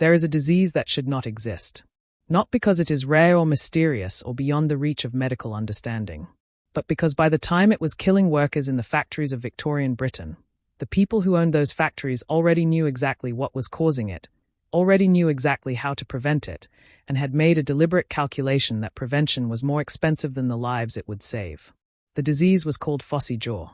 There is a disease that should not exist. Not because it is rare or mysterious or beyond the reach of medical understanding, but because by the time it was killing workers in the factories of Victorian Britain, the people who owned those factories already knew exactly what was causing it, already knew exactly how to prevent it, and had made a deliberate calculation that prevention was more expensive than the lives it would save. The disease was called phossy jaw.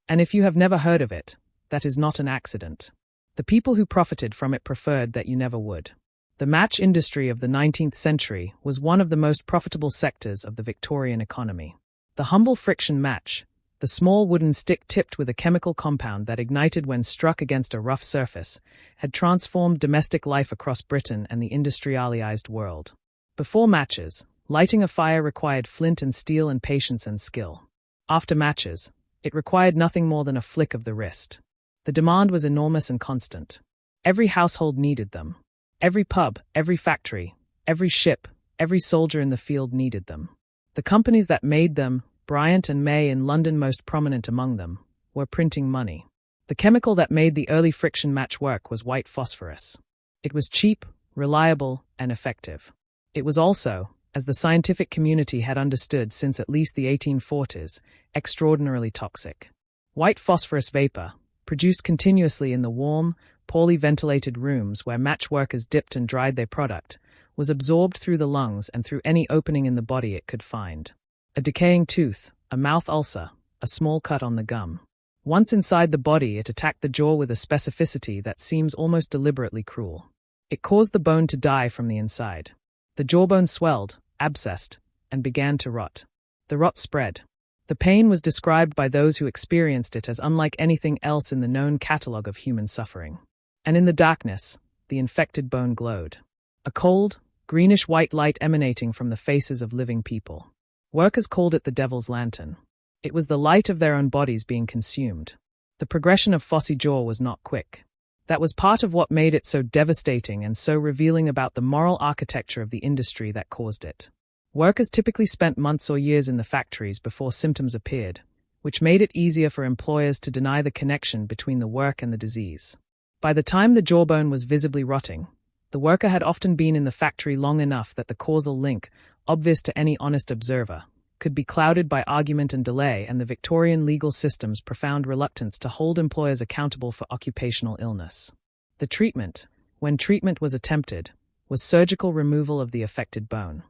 And if you have never heard of it, that is not an accident. The people who profited from it preferred that you never would. The match industry of the 19th century was one of the most profitable sectors of the Victorian economy. The humble friction match, the small wooden stick tipped with a chemical compound that ignited when struck against a rough surface, had transformed domestic life across Britain and the industrialized world. Before matches, lighting a fire required flint and steel and patience and skill. After matches, it required nothing more than a flick of the wrist. The demand was enormous and constant. Every household needed them. Every pub, every factory, every ship, every soldier in the field needed them. The companies that made them, Bryant and May in London most prominent among them, were printing money. The chemical that made the early friction match work was white phosphorus. It was cheap, reliable, and effective. It was also, as the scientific community had understood since at least the 1840s, extraordinarily toxic. White phosphorus vapor, produced continuously in the warm, poorly ventilated rooms where match workers dipped and dried their product, was absorbed through the lungs and through any opening in the body it could find. A decaying tooth, a mouth ulcer, a small cut on the gum. Once inside the body, it attacked the jaw with a specificity that seems almost deliberately cruel. It caused the bone to die from the inside. The jawbone swelled, abscessed, and began to rot. The rot spread. The pain was described by those who experienced it as unlike anything else in the known catalogue of human suffering. And in the darkness, the infected bone glowed. A cold, greenish-white light emanating from the faces of living people. Workers called it the devil's lantern. It was the light of their own bodies being consumed. The progression of phossy jaw was not quick. That was part of what made it so devastating and so revealing about the moral architecture of the industry that caused it. Workers typically spent months or years in the factories before symptoms appeared, which made it easier for employers to deny the connection between the work and the disease. By the time the jawbone was visibly rotting, the worker had often been in the factory long enough that the causal link, obvious to any honest observer, could be clouded by argument and delay and the Victorian legal system's profound reluctance to hold employers accountable for occupational illness. The treatment, when treatment was attempted, was surgical removal of the affected bone.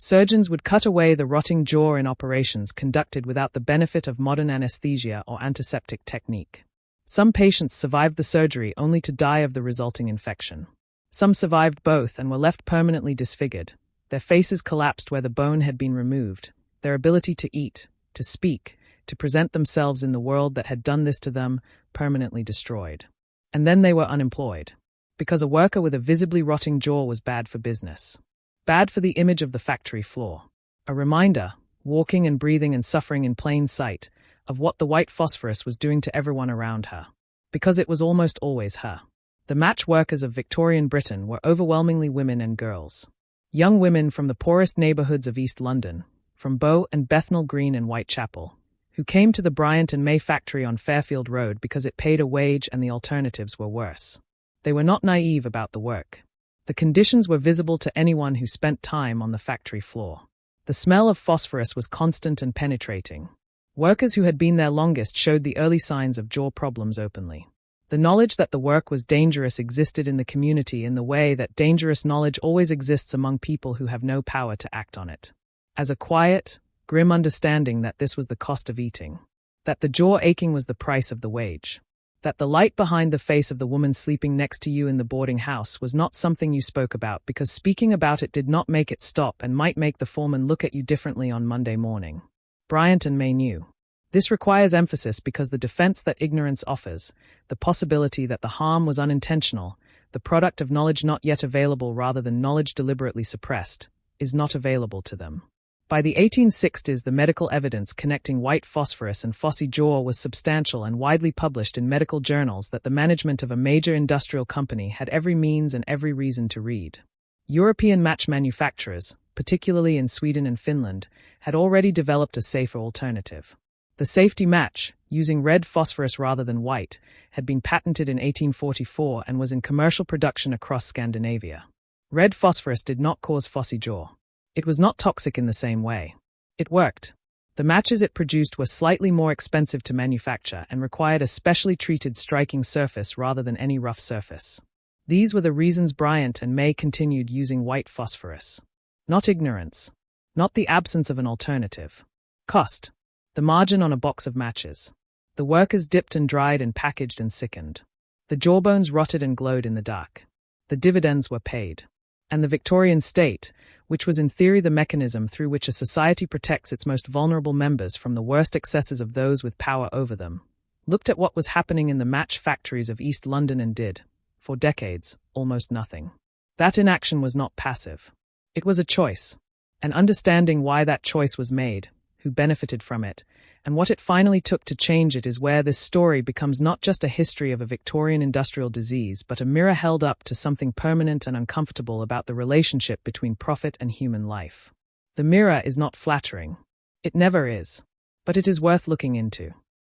Surgeons would cut away the rotting jaw in operations conducted without the benefit of modern anesthesia or antiseptic technique. Some patients survived the surgery only to die of the resulting infection. Some survived both and were left permanently disfigured. Their faces collapsed where the bone had been removed, their ability to eat, to speak, to present themselves in the world that had done this to them, permanently destroyed. And then they were unemployed. Because a worker with a visibly rotting jaw was bad for business. Bad for the image of the factory floor. A reminder, walking and breathing and suffering in plain sight, of what the white phosphorus was doing to everyone around her. Because it was almost always her. The match workers of Victorian Britain were overwhelmingly women and girls. Young women from the poorest neighbourhoods of East London, from Bow and Bethnal Green and Whitechapel, who came to the Bryant and May factory on Fairfield Road because it paid a wage and the alternatives were worse. They were not naive about the work. The conditions were visible to anyone who spent time on the factory floor. The smell of phosphorus was constant and penetrating. Workers who had been there longest showed the early signs of jaw problems openly. The knowledge that the work was dangerous existed in the community in the way that dangerous knowledge always exists among people who have no power to act on it. As a quiet, grim understanding that this was the cost of eating. That the jaw aching was the price of the wage. That the light behind the face of the woman sleeping next to you in the boarding house was not something you spoke about because speaking about it did not make it stop and might make the foreman look at you differently on Monday morning. Bryant and May knew. This requires emphasis because the defense that ignorance offers, the possibility that the harm was unintentional, the product of knowledge not yet available rather than knowledge deliberately suppressed, is not available to them. By the 1860s, the medical evidence connecting white phosphorus and phossy jaw was substantial and widely published in medical journals that the management of a major industrial company had every means and every reason to read. European match manufacturers, particularly in Sweden and Finland, had already developed a safer alternative. The safety match, using red phosphorus rather than white, had been patented in 1844 and was in commercial production across Scandinavia. Red phosphorus did not cause phossy jaw. It was not toxic in the same way. It worked. The matches it produced were slightly more expensive to manufacture and required a specially treated striking surface rather than any rough surface. These were the reasons Bryant and May continued using white phosphorus. Not ignorance. Not the absence of an alternative. Cost. The margin on a box of matches. The workers dipped and dried and packaged and sickened. The jawbones rotted and glowed in the dark. The dividends were paid. And the Victorian state, which was in theory the mechanism through which a society protects its most vulnerable members from the worst excesses of those with power over them, looked at what was happening in the match factories of East London and did, for decades, almost nothing. That inaction was not passive. It was a choice. And understanding why that choice was made, who benefited from it, and what it finally took to change it is where this story becomes not just a history of a Victorian industrial disease, but a mirror held up to something permanent and uncomfortable about the relationship between profit and human life. The mirror is not flattering. It never is. But it is worth looking into.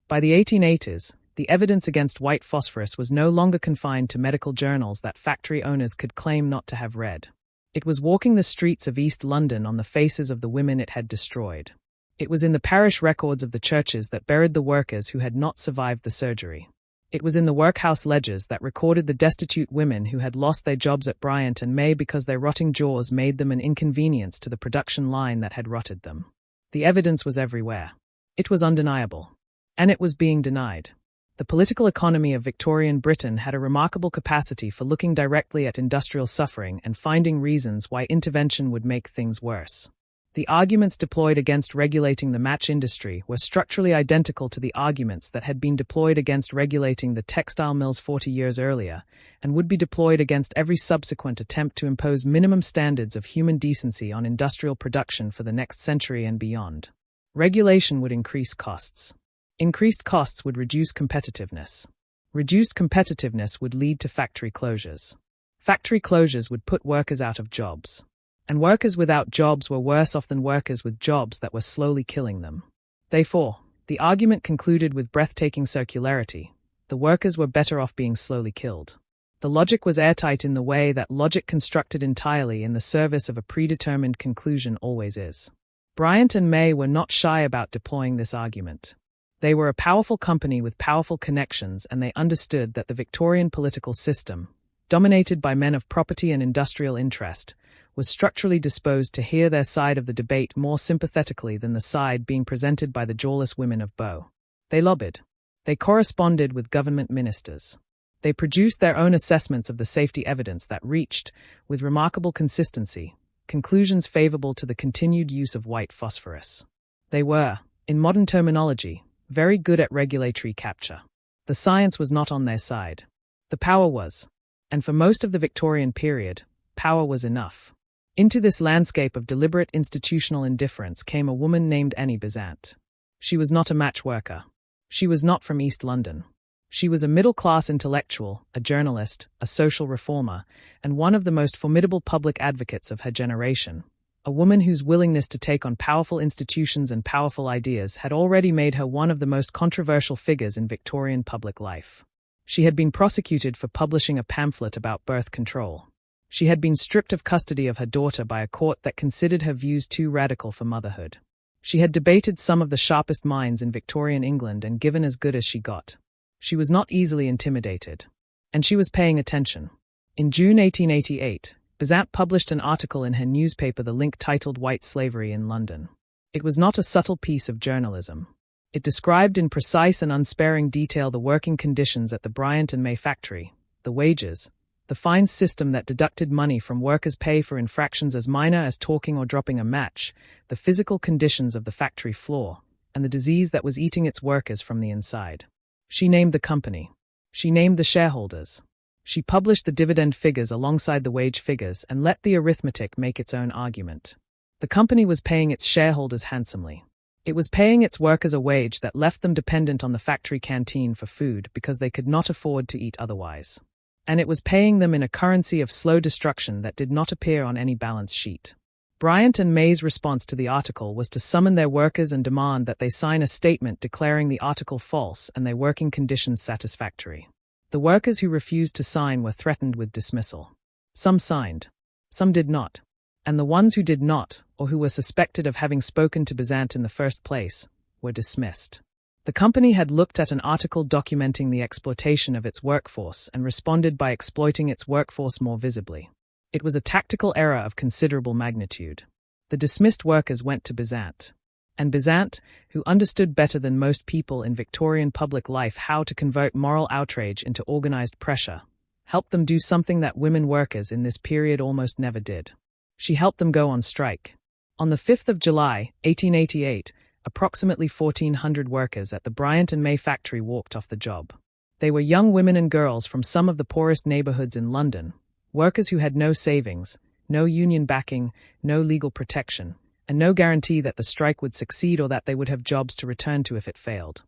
By the 1880s, the evidence against white phosphorus was no longer confined to medical journals that factory owners could claim not to have read. It was walking the streets of East London on the faces of the women it had destroyed. It was in the parish records of the churches that buried the workers who had not survived the surgery. It was in the workhouse ledgers that recorded the destitute women who had lost their jobs at Bryant and May because their rotting jaws made them an inconvenience to the production line that had rotted them. The evidence was everywhere. It was undeniable. And it was being denied. The political economy of Victorian Britain had a remarkable capacity for looking directly at industrial suffering and finding reasons why intervention would make things worse. The arguments deployed against regulating the match industry were structurally identical to the arguments that had been deployed against regulating the textile mills 40 years earlier, and would be deployed against every subsequent attempt to impose minimum standards of human decency on industrial production for the next century and beyond. Regulation would increase costs. Increased costs would reduce competitiveness. Reduced competitiveness would lead to factory closures. Factory closures would put workers out of jobs. And workers without jobs were worse off than workers with jobs that were slowly killing them. Therefore, the argument concluded with breathtaking circularity. The workers were better off being slowly killed. The logic was airtight in the way that logic constructed entirely in the service of a predetermined conclusion always is. Bryant and May were not shy about deploying this argument. They were a powerful company with powerful connections, and they understood that the Victorian political system, dominated by men of property and industrial interest, was structurally disposed to hear their side of the debate more sympathetically than the side being presented by the jawless women of Bow. They lobbied. They corresponded with government ministers. They produced their own assessments of the safety evidence that reached, with remarkable consistency, conclusions favorable to the continued use of white phosphorus. They were, in modern terminology, very good at regulatory capture. The science was not on their side. The power was. And for most of the Victorian period, power was enough. Into this landscape of deliberate institutional indifference came a woman named Annie Besant. She was not a match worker. She was not from East London. She was a middle-class intellectual, a journalist, a social reformer, and one of the most formidable public advocates of her generation. A woman whose willingness to take on powerful institutions and powerful ideas had already made her one of the most controversial figures in Victorian public life. She had been prosecuted for publishing a pamphlet about birth control. She had been stripped of custody of her daughter by a court that considered her views too radical for motherhood. She had debated some of the sharpest minds in Victorian England and given as good as she got. She was not easily intimidated. And she was paying attention. In June 1888, Besant published an article in her newspaper The Link titled White Slavery in London. It was not a subtle piece of journalism. It described in precise and unsparing detail the working conditions at the Bryant and May factory, the wages, the fine system that deducted money from workers' pay for infractions as minor as talking or dropping a match, the physical conditions of the factory floor, and the disease that was eating its workers from the inside. She named the company. She named the shareholders. She published the dividend figures alongside the wage figures and let the arithmetic make its own argument. The company was paying its shareholders handsomely. It was paying its workers a wage that left them dependent on the factory canteen for food because they could not afford to eat otherwise. And it was paying them in a currency of slow destruction that did not appear on any balance sheet. Bryant and May's response to the article was to summon their workers and demand that they sign a statement declaring the article false and their working conditions satisfactory. The workers who refused to sign were threatened with dismissal. Some signed. Some did not. And the ones who did not, or who were suspected of having spoken to Bryant in the first place, were dismissed. The company had looked at an article documenting the exploitation of its workforce and responded by exploiting its workforce more visibly. It was a tactical error of considerable magnitude. The dismissed workers went to Bryant. And Bryant, who understood better than most people in Victorian public life how to convert moral outrage into organized pressure, helped them do something that women workers in this period almost never did. She helped them go on strike. On the 5th of July, 1888, approximately 1,400 workers at the Bryant and May factory walked off the job. They were young women and girls from some of the poorest neighborhoods in London, workers who had no savings, no union backing, no legal protection, and no guarantee that the strike would succeed or that they would have jobs to return to if it failed.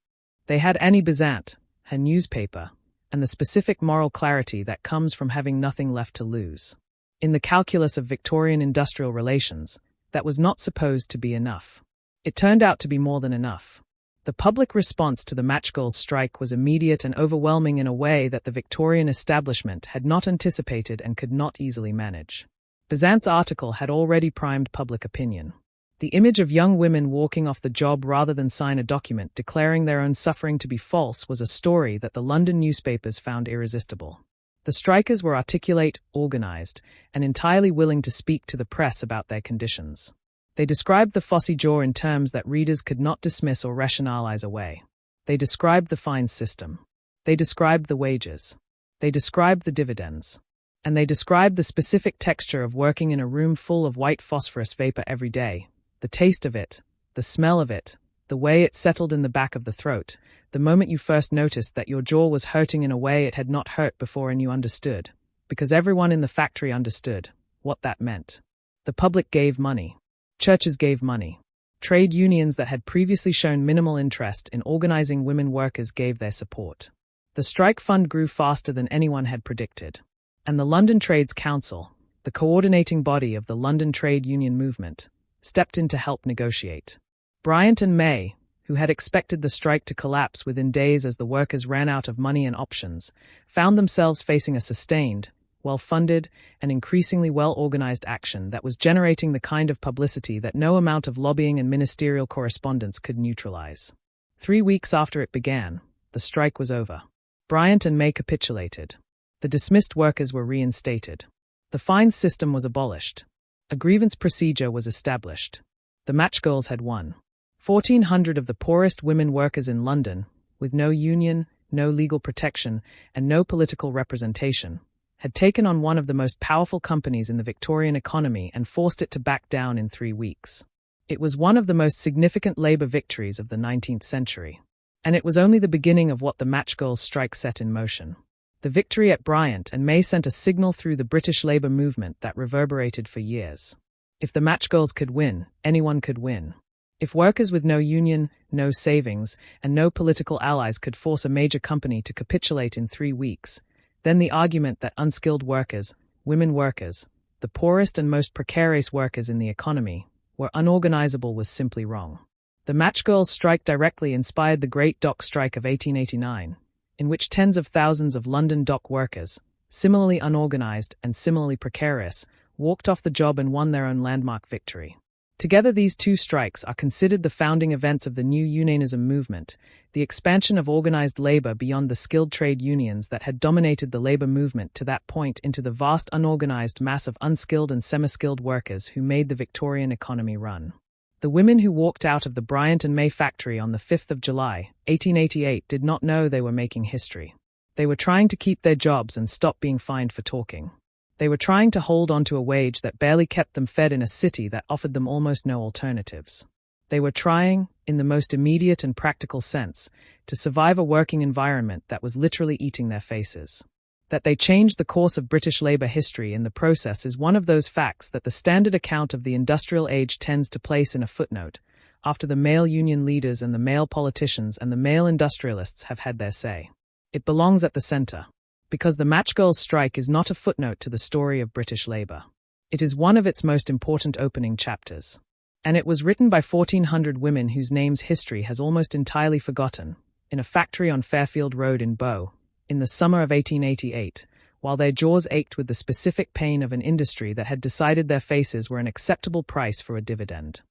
They had Annie Bryant, her newspaper, and the specific moral clarity that comes from having nothing left to lose. In the calculus of Victorian industrial relations, that was not supposed to be enough. It turned out to be more than enough. The public response to the Matchgirls strike was immediate and overwhelming in a way that the Victorian establishment had not anticipated and could not easily manage. Bryant's article had already primed public opinion. The image of young women walking off the job rather than sign a document declaring their own suffering to be false was a story that the London newspapers found irresistible. The strikers were articulate, organized, and entirely willing to speak to the press about their conditions. They described the fossy jaw in terms that readers could not dismiss or rationalize away. They described the fines system. They described the wages. They described the dividends. And they described the specific texture of working in a room full of white phosphorus vapor every day, the taste of it, the smell of it, the way it settled in the back of the throat, the moment you first noticed that your jaw was hurting in a way it had not hurt before and you understood, because everyone in the factory understood, what that meant. The public gave money. Churches gave money. Trade unions that had previously shown minimal interest in organizing women workers gave their support. The strike fund grew faster than anyone had predicted. And the London Trades Council, the coordinating body of the London trade union movement, stepped in to help negotiate. Bryant and May, who had expected the strike to collapse within days as the workers ran out of money and options, found themselves facing a sustained, well-funded, and increasingly well-organized action that was generating the kind of publicity that no amount of lobbying and ministerial correspondence could neutralize. 3 weeks after it began, the strike was over. Bryant and May capitulated. The dismissed workers were reinstated. The fines system was abolished. A grievance procedure was established. The Matchgirls had won. 1,400 of the poorest women workers in London, with no union, no legal protection, and no political representation, had taken on one of the most powerful companies in the Victorian economy and forced it to back down in 3 weeks. It was one of the most significant labour victories of the 19th century. And it was only the beginning of what the Matchgirls strike set in motion. The victory at Bryant and May sent a signal through the British labour movement that reverberated for years. If the Matchgirls could win, anyone could win. If workers with no union, no savings, and no political allies could force a major company to capitulate in 3 weeks, then the argument that unskilled workers, women workers, the poorest and most precarious workers in the economy, were unorganizable was simply wrong. The Matchgirls strike directly inspired the Great Dock Strike of 1889, in which tens of thousands of London dock workers, similarly unorganized and similarly precarious, walked off the job and won their own landmark victory. Together these two strikes are considered the founding events of the new unionism movement, the expansion of organized labor beyond the skilled trade unions that had dominated the labor movement to that point into the vast unorganized mass of unskilled and semi-skilled workers who made the Victorian economy run. The women who walked out of the Bryant and May factory on the 5th of July, 1888 did not know they were making history. They were trying to keep their jobs and stop being fined for talking. They were trying to hold on to a wage that barely kept them fed in a city that offered them almost no alternatives. They were trying, in the most immediate and practical sense, to survive a working environment that was literally eating their faces. That they changed the course of British labour history in the process is one of those facts that the standard account of the industrial age tends to place in a footnote, after the male union leaders and the male politicians and the male industrialists have had their say. It belongs at the centre. Because the Matchgirls strike is not a footnote to the story of British labour. It is one of its most important opening chapters. And it was written by 1,400 women whose names history has almost entirely forgotten, in a factory on Fairfield Road in Bow, in the summer of 1888, while their jaws ached with the specific pain of an industry that had decided their faces were an acceptable price for a dividend.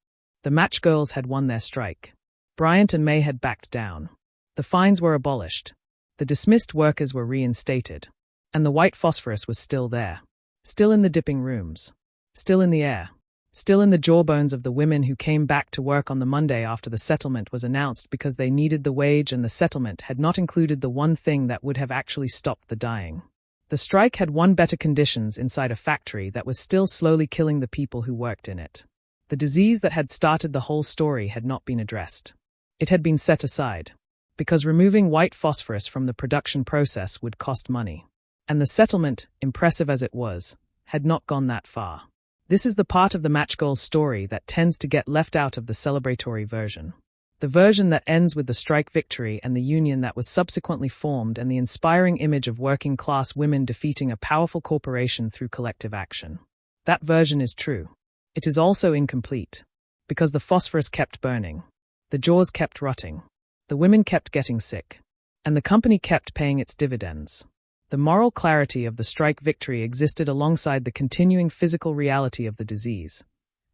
The Matchgirls had won their strike. Bryant and May had backed down. The fines were abolished. The dismissed workers were reinstated. And the white phosphorus was still there. Still in the dipping rooms. Still in the air. Still in the jawbones of the women who came back to work on the Monday after the settlement was announced because they needed the wage, and the settlement had not included the one thing that would have actually stopped the dying. The strike had won better conditions inside a factory that was still slowly killing the people who worked in it. The disease that had started the whole story had not been addressed. It had been set aside, because removing white phosphorus from the production process would cost money. And the settlement, impressive as it was, had not gone that far. This is the part of the Matchgirls story that tends to get left out of the celebratory version. The version that ends with the strike victory and the union that was subsequently formed, and the inspiring image of working-class women defeating a powerful corporation through collective action. That version is true. It is also incomplete, because the phosphorus kept burning, the jaws kept rotting, the women kept getting sick, and the company kept paying its dividends. The moral clarity of the strike victory existed alongside the continuing physical reality of the disease,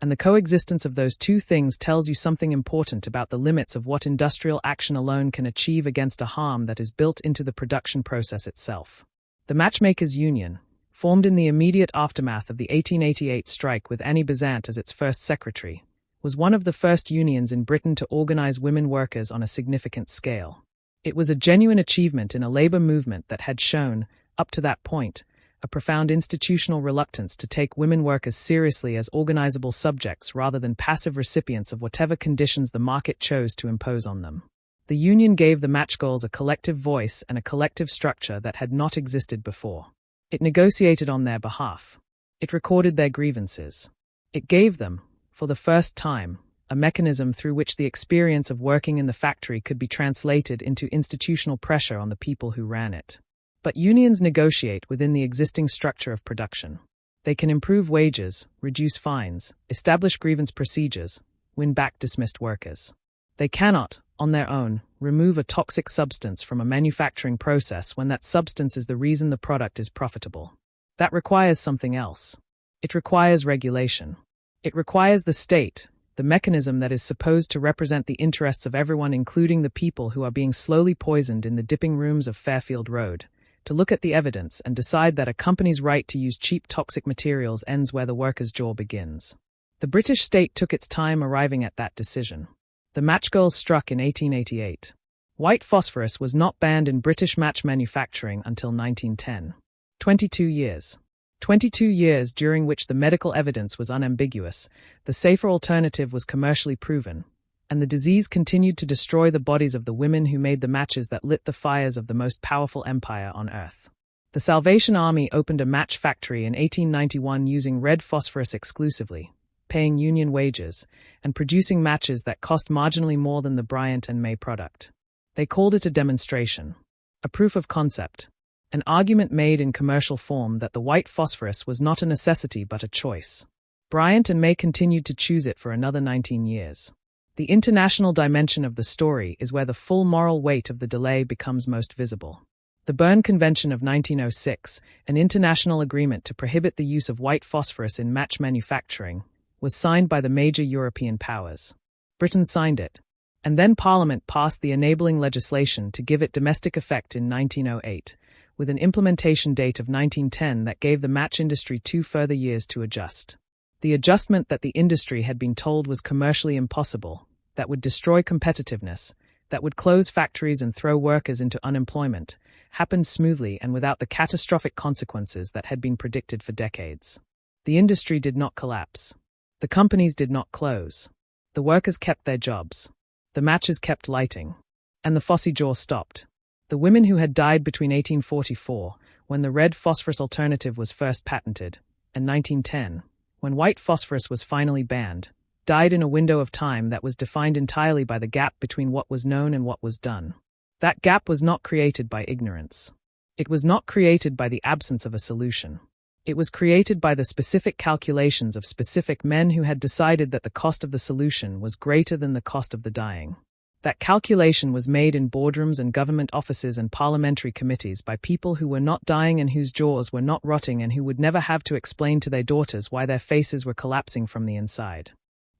and the coexistence of those two things tells you something important about the limits of what industrial action alone can achieve against a harm that is built into the production process itself. The Matchmakers' Union, formed in the immediate aftermath of the 1888 strike with Annie Besant as its first secretary, was one of the first unions in Britain to organize women workers on a significant scale. It was a genuine achievement in a labor movement that had shown, up to that point, a profound institutional reluctance to take women workers seriously as organizable subjects rather than passive recipients of whatever conditions the market chose to impose on them. The union gave the Matchgirls a collective voice and a collective structure that had not existed before. It negotiated on their behalf. It recorded their grievances. It gave them, for the first time, a mechanism through which the experience of working in the factory could be translated into institutional pressure on the people who ran it. But unions negotiate within the existing structure of production. They can improve wages, reduce fines, establish grievance procedures, win back dismissed workers. They cannot, on their own, remove a toxic substance from a manufacturing process when that substance is the reason the product is profitable. That requires something else. It requires regulation. It requires the state, the mechanism that is supposed to represent the interests of everyone, including the people who are being slowly poisoned in the dipping rooms of Fairfield Road, to look at the evidence and decide that a company's right to use cheap toxic materials ends where the worker's jaw begins. The British state took its time arriving at that decision. The Matchgirls struck in 1888. White phosphorus was not banned in British match manufacturing until 1910. 22 years. 22 years during which the medical evidence was unambiguous, the safer alternative was commercially proven, and the disease continued to destroy the bodies of the women who made the matches that lit the fires of the most powerful empire on earth. The Salvation Army opened a match factory in 1891 using red phosphorus exclusively, paying union wages, and producing matches that cost marginally more than the Bryant and May product. They called it a demonstration, a proof of concept, an argument made in commercial form that the white phosphorus was not a necessity but a choice. Bryant and May continued to choose it for another 19 years. The international dimension of the story is where the full moral weight of the delay becomes most visible. The Berne Convention of 1906, an international agreement to prohibit the use of white phosphorus in match manufacturing, was signed by the major European powers. Britain signed it, and then Parliament passed the enabling legislation to give it domestic effect in 1908, with an implementation date of 1910 that gave the match industry 2 further years to adjust. The adjustment that the industry had been told was commercially impossible, that would destroy competitiveness, that would close factories and throw workers into unemployment, happened smoothly and without the catastrophic consequences that had been predicted for decades. The industry did not collapse. The companies did not close. The workers kept their jobs. The matches kept lighting. And the phossy jaw stopped. The women who had died between 1844, when the red phosphorus alternative was first patented, and 1910, when white phosphorus was finally banned, died in a window of time that was defined entirely by the gap between what was known and what was done. That gap was not created by ignorance. It was not created by the absence of a solution. It was created by the specific calculations of specific men who had decided that the cost of the solution was greater than the cost of the dying. That calculation was made in boardrooms and government offices and parliamentary committees by people who were not dying and whose jaws were not rotting and who would never have to explain to their daughters why their faces were collapsing from the inside.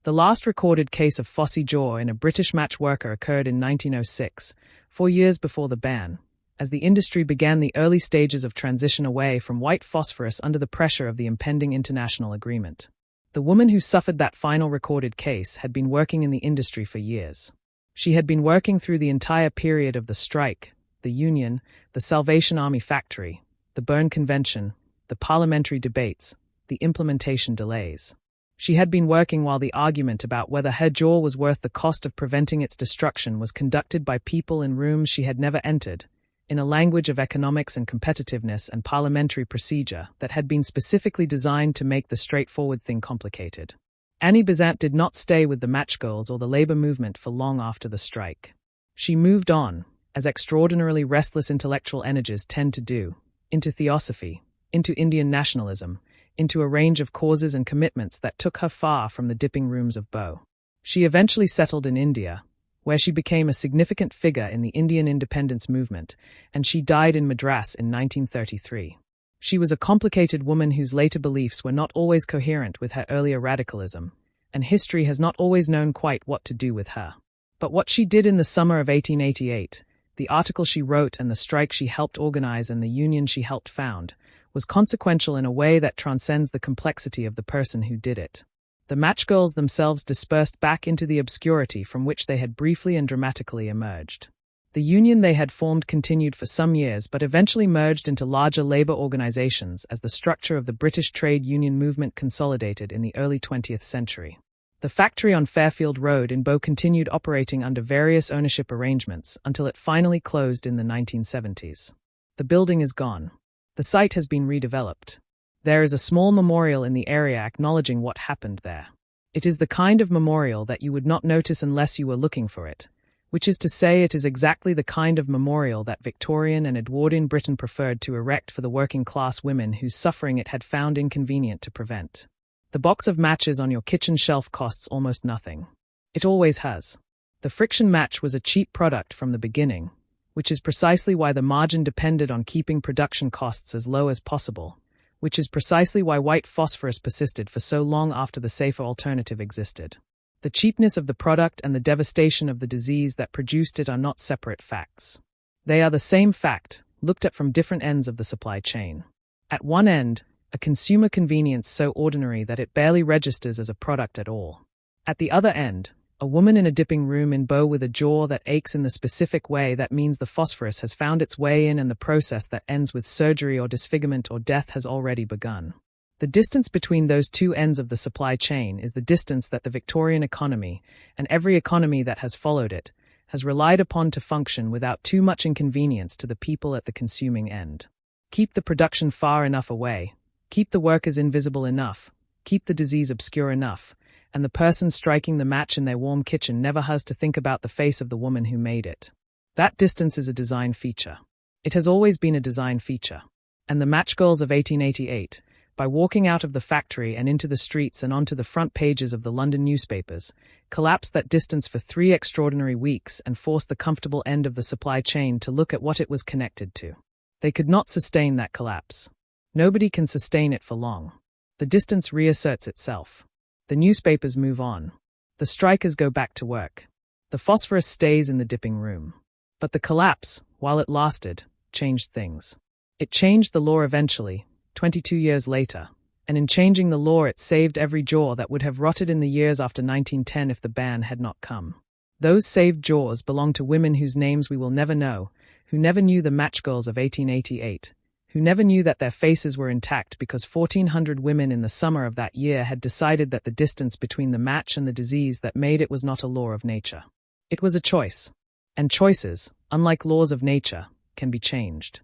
The last recorded case of phossy jaw in a British match worker occurred in 1906, 4 years before the ban, as the industry began the early stages of transition away from white phosphorus under the pressure of the impending international agreement. The woman who suffered that final recorded case had been working in the industry for years. She had been working through the entire period of the strike, the union, the Salvation Army factory, the Berne Convention, the parliamentary debates, the implementation delays. She had been working while the argument about whether her jaw was worth the cost of preventing its destruction was conducted by people in rooms she had never entered, in a language of economics and competitiveness and parliamentary procedure that had been specifically designed to make the straightforward thing complicated. Annie Besant did not stay with the Matchgirls or the labor movement for long after the strike. She moved on, as extraordinarily restless intellectual energies tend to do, into theosophy, into Indian nationalism, into a range of causes and commitments that took her far from the dipping rooms of Bow. She eventually settled in India, where she became a significant figure in the Indian independence movement, and she died in Madras in 1933. She was a complicated woman whose later beliefs were not always coherent with her earlier radicalism, and history has not always known quite what to do with her. But what she did in the summer of 1888, the article she wrote and the strike she helped organize and the union she helped found, was consequential in a way that transcends the complexity of the person who did it. The Matchgirls themselves dispersed back into the obscurity from which they had briefly and dramatically emerged. The union they had formed continued for some years but eventually merged into larger labor organizations as the structure of the British trade union movement consolidated in the early 20th century. The factory on Fairfield Road in Bow continued operating under various ownership arrangements until it finally closed in the 1970s. The building is gone. The site has been redeveloped. There is a small memorial in the area acknowledging what happened there. It is the kind of memorial that you would not notice unless you were looking for it, which is to say it is exactly the kind of memorial that Victorian and Edwardian Britain preferred to erect for the working-class women whose suffering it had found inconvenient to prevent. The box of matches on your kitchen shelf costs almost nothing. It always has. The friction match was a cheap product from the beginning, which is precisely why the margin depended on keeping production costs as low as possible, which is precisely why white phosphorus persisted for so long after the safer alternative existed. The cheapness of the product and the devastation of the disease that produced it are not separate facts. They are the same fact, looked at from different ends of the supply chain. At one end, a consumer convenience so ordinary that it barely registers as a product at all. At the other end, a woman in a dipping room in Bow with a jaw that aches in the specific way that means the phosphorus has found its way in and the process that ends with surgery or disfigurement or death has already begun. The distance between those two ends of the supply chain is the distance that the Victorian economy, and every economy that has followed it, has relied upon to function without too much inconvenience to the people at the consuming end. Keep the production far enough away, keep the workers invisible enough, keep the disease obscure enough, and the person striking the match in their warm kitchen never has to think about the face of the woman who made it. That distance is a design feature. It has always been a design feature. And the Matchgirls of 1888, by walking out of the factory and into the streets and onto the front pages of the London newspapers, collapsed that distance for 3 extraordinary weeks and forced the comfortable end of the supply chain to look at what it was connected to. They could not sustain that collapse. Nobody can sustain it for long. The distance reasserts itself. The newspapers move on. The strikers go back to work. The phosphorus stays in the dipping room. But the collapse, while it lasted, changed things. It changed the law eventually, 22 years later, and in changing the law it saved every jaw that would have rotted in the years after 1910 if the ban had not come. Those saved jaws belong to women whose names we will never know, who never knew the Matchgirls of 1888, who never knew that their faces were intact because 1,400 women in the summer of that year had decided that the distance between the match and the disease that made it was not a law of nature. It was a choice. And choices, unlike laws of nature, can be changed.